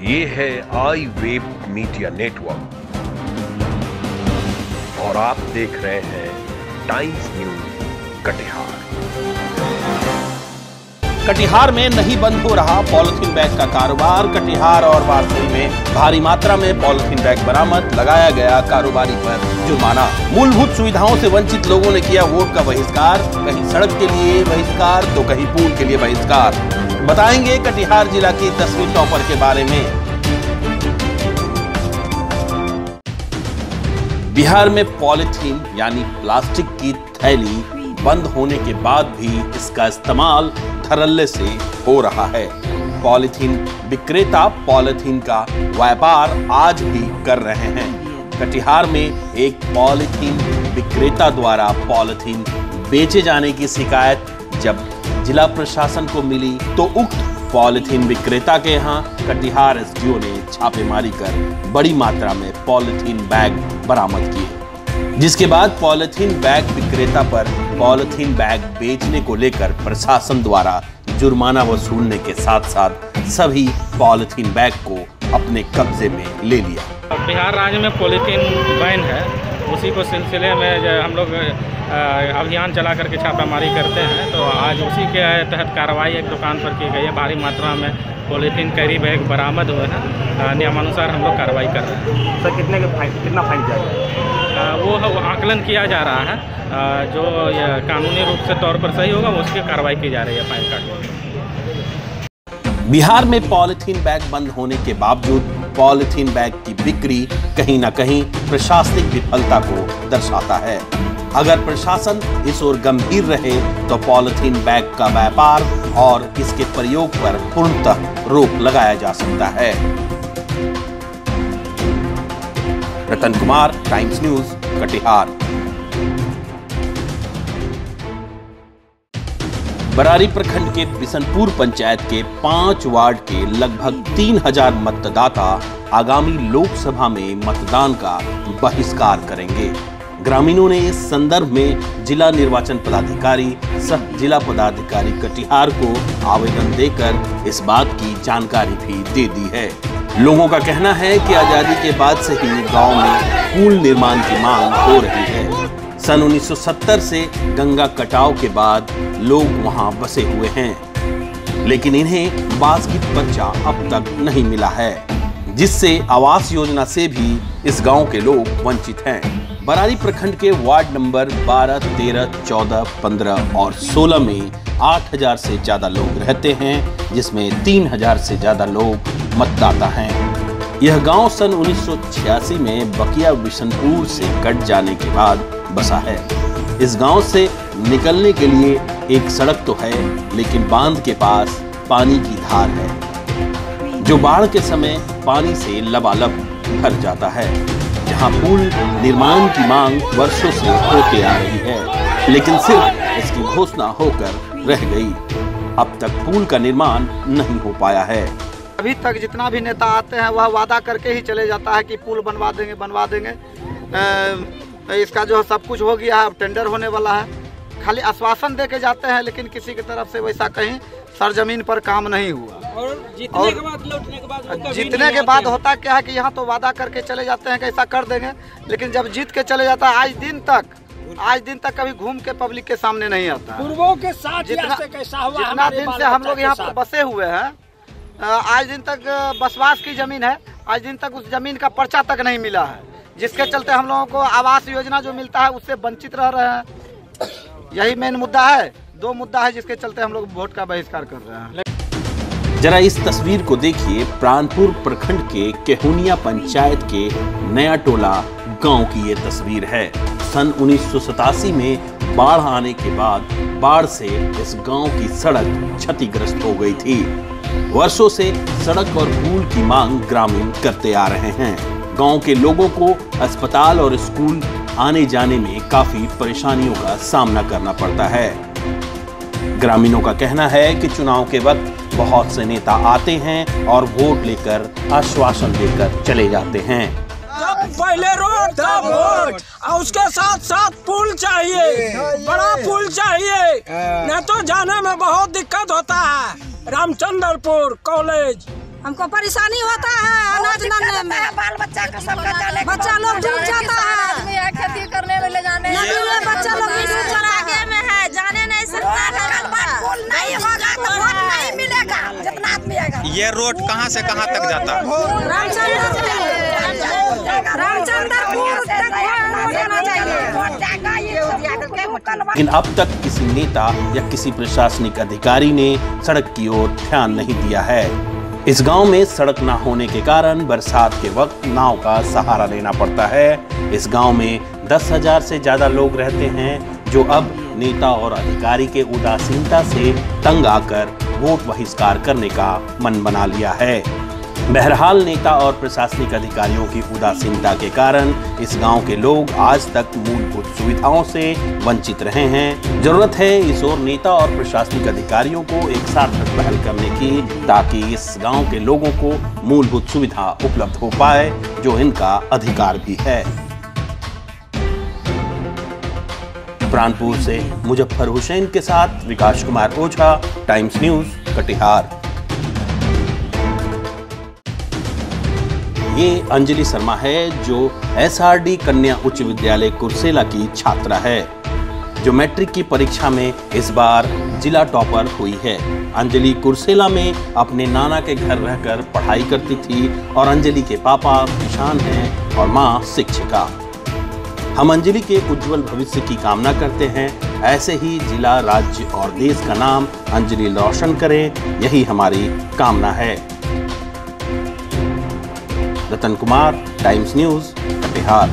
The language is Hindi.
ये है आई वेब मीडिया नेटवर्क और आप देख रहे हैं टाइम्स न्यूज कटिहार। कटिहार में नहीं बंद हो रहा पॉलिथीन बैग का कारोबार। कटिहार और वारसई में भारी मात्रा में पॉलिथीन बैग बरामद, लगाया गया कारोबारी पर जुर्माना। मूलभूत सुविधाओं से वंचित लोगों ने किया वोट का बहिष्कार, कहीं सड़क के लिए बहिष्कार तो कहीं पुल के लिए बहिष्कार। बताएंगे कटिहार जिला की 10वीं टॉपर के बारे में। बिहार में पॉलिथीन यानी प्लास्टिक की थैली बंद होने के बाद भी इसका इस्तेमाल धड़ल्ले से हो रहा है। पॉलिथीन विक्रेता पॉलिथीन का व्यापार आज भी कर रहे हैं। कटिहार में एक पॉलिथीन विक्रेता द्वारा पॉलिथीन बेचे जाने की शिकायत जब जिला प्रशासन को मिली तो उक्त पॉलिथीन विक्रेता के यहाँ कटिहार एसडीओ ने छापेमारी कर बड़ी मात्रा में पॉलिथीन बैग बरामद किए, जिसके बाद पॉलिथीन बैग विक्रेता पर पॉलिथीन बैग बेचने को लेकर प्रशासन द्वारा जुर्माना वसूलने के साथ साथ सभी पॉलिथीन बैग को अपने कब्जे में ले लिया। बिहार राज्य में पॉलिथीन बैन है, उसी को सिलसिले में हम लोग अभियान चला करके छापामारी करते हैं। तो आज उसी के तहत कार्रवाई एक दुकान पर की गई है। भारी मात्रा में पॉलीथीन कैरी बैग बरामद हुए हैं। नियमानुसार हम लोग कार्रवाई कर रहे हैं। सर कितना फाइन जाएगा? वो आकलन किया जा रहा है। जो कानूनी रूप से तौर पर सही होगा उसकी कार्रवाई की जा रही है फाइन काटने। बिहार में पॉलिथीन बैग बंद होने के बावजूद पॉलिथीन बैग की बिक्री कहीं न कहीं प्रशासनिक विफलता को दर्शाता है। अगर प्रशासन इस ओर गंभीर रहे तो पॉलिथीन बैग का व्यापार और इसके प्रयोग पर पूर्णतः रोक लगाया जा सकता है। Ratan Kumar, times news, Katihar. बरारी प्रखंड के बिशनपुर पंचायत के 5 वार्ड के लगभग 3000 मतदाता आगामी लोकसभा में मतदान का बहिष्कार करेंगे। ग्रामीणों ने इस संदर्भ में जिला निर्वाचन पदाधिकारी सह जिला पदाधिकारी कटिहार को आवेदन देकर इस बात की जानकारी भी दे दी है। लोगों का कहना है कि आजादी के बाद से ही गांव में पुल निर्माण की मांग हो रही है। सन 1970 से गंगा कटाव के बाद लोग वहां बसे हुए हैं, लेकिन इन्हें बास की बच्चा अब तक नहीं मिला है, जिससे आवास योजना से भी इस गांव के लोग वंचित हैं। बरारी प्रखंड के वार्ड नंबर 12, 13, 14, 15 और 16 में 8000 से ज्यादा लोग रहते हैं, जिसमें 3000 से ज्यादा लोग मतदाता हैं। यह गांव सन 1986 में बकिया बिशनपुर से कट जाने के बाद बसा है। इस गांव से निकलने के लिए एक सड़क तो है, लेकिन बांध के पास पानी की धार है, जो बाढ़ के समय पानी से लबालब भर जाता है। जहां पुल निर्माण की मांग वर्षों से होते आ रही है, लेकिन सिर्फ इसकी घोषणा होकर रह गई। अब तक पुल का निर्माण नहीं हो पाया है। अभी तक जितना भी नेता आते हैं वह वादा करके ही चले जाता है कि पुल बनवा देंगे। इसका जो सब कुछ हो गया है, अब टेंडर होने वाला है। खाली आश्वासन दे के जाते हैं, लेकिन किसी की तरफ से वैसा कहीं सरजमीन पर काम नहीं हुआ। और जीतने के बाद होता क्या है कि यहाँ तो वादा करके चले जाते हैं कि ऐसा कर देंगे, लेकिन जब जीत के चले जाता है आज दिन तक कभी घूम के पब्लिक के सामने नहीं आता। पूर्वों के साथ जितना दिन से हम लोग यहाँ पर बसे हुए हैं, आज दिन तक बसवास की जमीन है, आज दिन तक उस जमीन का पर्चा तक नहीं मिला है, जिसके चलते हम लोगों को आवास योजना जो मिलता है उससे वंचित रह रहे हैं। यही मेन मुद्दा है। 2 मुद्दा है जिसके चलते हम लोग वोट का बहिष्कार कर रहे हैं। जरा इस तस्वीर को देखिए। प्राणपुर प्रखंड के केहुनिया पंचायत के नया टोला गांव की ये तस्वीर है। सन 1987 में बाढ़ आने के बाद बाढ़ से इस गांव की सड़क क्षतिग्रस्त हो गई थी। वर्षों से सड़क और पुल की मांग ग्रामीण करते आ रहे हैं। गांव के लोगों को अस्पताल और स्कूल आने जाने में काफी परेशानियों का सामना करना पड़ता है। ग्रामीणों का कहना है कि चुनाव के वक्त बहुत से नेता आते हैं और वोट लेकर आश्वासन देकर चले जाते हैं। पहले रोड था वोट, और उसके साथ साथ पुल चाहिए, बड़ा पुल चाहिए, नहीं तो जाने में बहुत दिक्कत होता है। रामचंद्रपुर कॉलेज हमको परेशानी होता है अनाज लाने में, बाल बच्चा का सबका जाने, बच्चा लोग डूब जाता है, खेती करने में ले जाने, नदी में बच्चा लोग डूब आगे में है, जाने नहीं सकता है। पुल नहीं होगा तो वोट नहीं मिलेगा जितना आदमी आएगा। ये रोड कहाँ से कहाँ तक जाता है? लेकिन अब तक किसी नेता या किसी प्रशासनिक अधिकारी ने सड़क की ओर ध्यान नहीं दिया है। इस गांव में सड़क न होने के कारण बरसात के वक्त नाव का सहारा लेना पड़ता है। इस गांव में 10,000 से ज्यादा लोग रहते हैं, जो अब नेता और अधिकारी के उदासीनता से तंग आकर वोट बहिष्कार करने का मन बना लिया है। बहरहाल नेता और प्रशासनिक अधिकारियों की उदासीनता के कारण इस गांव के लोग आज तक मूलभूत सुविधाओं से वंचित रहे हैं। जरूरत है इस ओर नेता और प्रशासनिक अधिकारियों को एक सार्थक पहल करने की, ताकि इस गांव के लोगों को मूलभूत सुविधा उपलब्ध हो पाए, जो इनका अधिकार भी है। प्राणपुर से मुजफ्फर हुसैन के साथ विकास कुमार ओझा, टाइम्स न्यूज, कटिहार। ये अंजलि शर्मा है, जो SRD कन्या उच्च विद्यालय कुर्सेला की छात्रा है, जो मैट्रिक की परीक्षा में इस बार जिला टॉपर हुई है। अंजलि कुर्सेला में अपने नाना के घर रहकर पढ़ाई करती थी और अंजलि के पापा किसान हैं और माँ शिक्षिका। हम अंजलि के उज्जवल भविष्य की कामना करते हैं। ऐसे ही जिला, राज्य और देश का नाम अंजलि रोशन करें, यही हमारी कामना है। Ratan Kumar, times news, Katihar.